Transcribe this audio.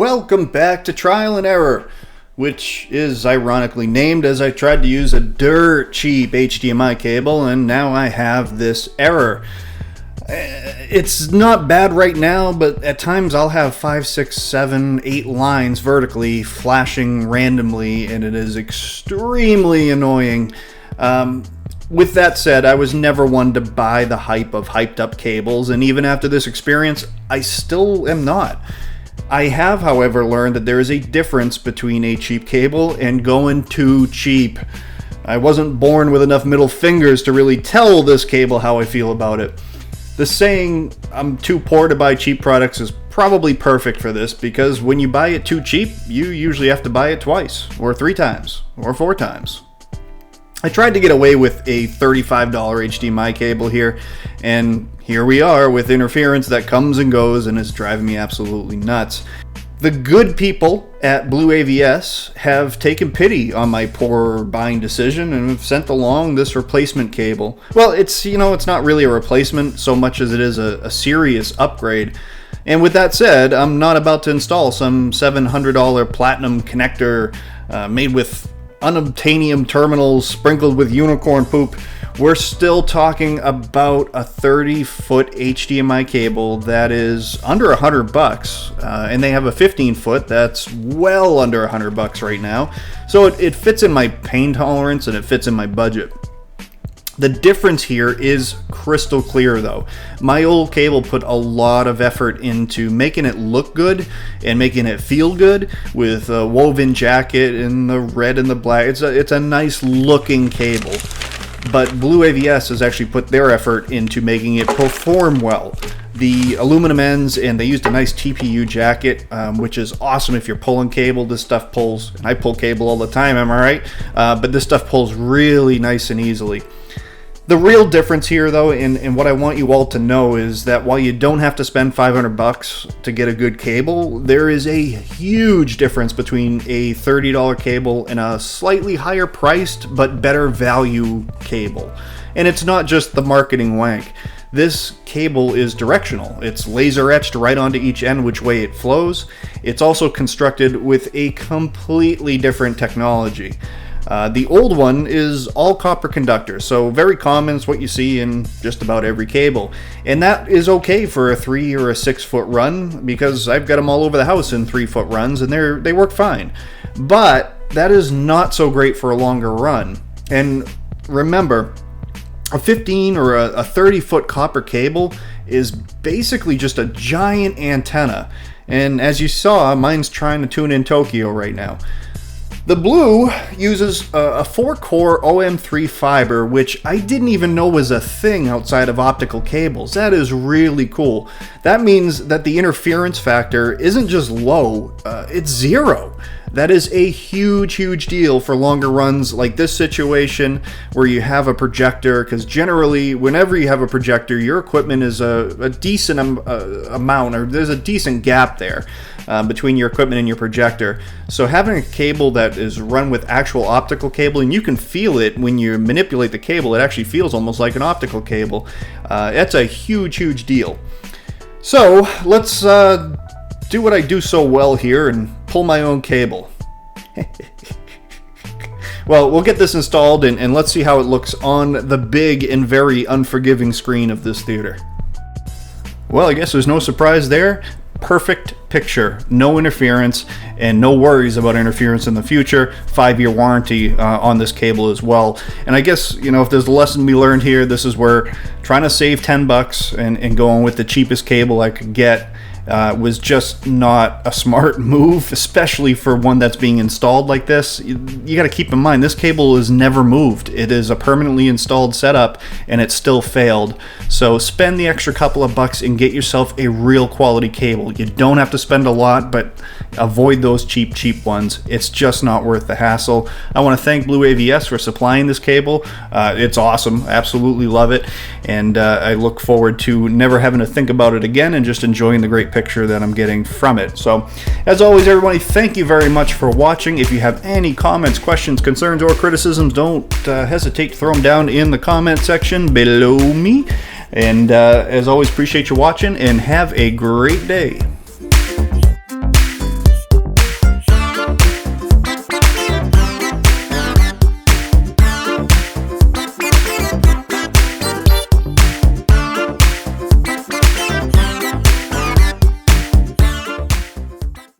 Welcome back to Trial and Error, which is ironically named as I tried to use a dirt cheap HDMI cable and now I have this error. It's not bad right now, but at times I'll have 5, 6, 7, 8 lines vertically flashing randomly and it is extremely annoying. With that said, I was never one to buy the hype of hyped up cables, and even after this experience, I still am not. I have, however, learned that there is a difference between a cheap cable and going too cheap. I wasn't born with enough middle fingers to really tell this cable how I feel about it. The saying, "I'm too poor to buy cheap products," is probably perfect for this, because when you buy it too cheap, you usually have to buy it twice, or 3 times, or 4 times. I tried to get away with a $35 HDMI cable here, and here we are with interference that comes and goes and is driving me absolutely nuts. The good people at BlueAVS have taken pity on my poor buying decision and have sent along this replacement cable. Well, it's not really a replacement so much as it is a serious upgrade. And with that said, I'm not about to install some $700 platinum connector made with unobtainium terminals sprinkled with unicorn poop. We're still talking about a 30-foot HDMI cable that is under $100, and they have a 15-foot that's well under $100 right now. So it fits in my pain tolerance and it fits in my budget. The difference here is crystal clear though. My old cable put a lot of effort into making it look good and making it feel good with a woven jacket and the red and the black. It's a nice looking cable. But BlueAVS has actually put their effort into making it perform well. The aluminum ends, and they used a nice TPU jacket, which is awesome if you're pulling cable. This stuff pulls, and I pull cable all the time, am I right? But this stuff pulls really nice and easily. The real difference here, though, and what I want you all to know is that while you don't have to spend $500 to get a good cable, there is a huge difference between a $30 cable and a slightly higher priced but better value cable. And it's not just the marketing wank. This cable is directional. It's laser etched right onto each end which way it flows. It's also constructed with a completely different technology. The old one is all copper conductor, so very common. It's what you see in just about every cable. And that is okay for a 3 or a 6 foot run, because I've got them all over the house in 3 foot runs and they work fine. But that is not so great for a longer run. And remember, a 15 or a 30 foot copper cable is basically just a giant antenna. And as you saw, mine's trying to tune in Tokyo right now. The Blue uses a 4-core OM3 fiber, which I didn't even know was a thing outside of optical cables. That is really cool. That means that the interference factor isn't just low, it's 0. That is a huge deal for longer runs like this situation where you have a projector, because generally whenever you have a projector, your equipment is a decent amount, or there's a decent gap there between your equipment and your projector. So having a cable that is run with actual optical cable, and you can feel it when you manipulate the cable, it actually feels almost like an optical cable. That's a huge deal. So let's do what I do so well here and pull my own cable. Well, we'll get this installed and let's see how it looks on the big and very unforgiving screen of this theater. Well, I guess there's no surprise there. Perfect picture, no interference, and no worries about interference in the future. 5-year warranty on this cable as well. And I guess, if there's a lesson we learned here, this is where trying to save $10 and going with the cheapest cable I could get was just not a smart move, especially for one that's being installed like this. You got to keep in mind, this cable is never moved. It is a permanently installed setup, and it still failed. So spend the extra couple of bucks and get yourself a real quality cable. You don't have to spend a lot, but avoid those cheap ones. It's just not worth the hassle. I want to thank BlueAVS for supplying this cable. It's awesome. Absolutely love it. And I look forward to never having to think about it again and just enjoying the great picture that I'm getting from it. So, as always, everybody, thank you very much for watching. If you have any comments, questions, concerns, or criticisms, don't hesitate to throw them down in the comment section below me. And as always, appreciate you watching and have a great day.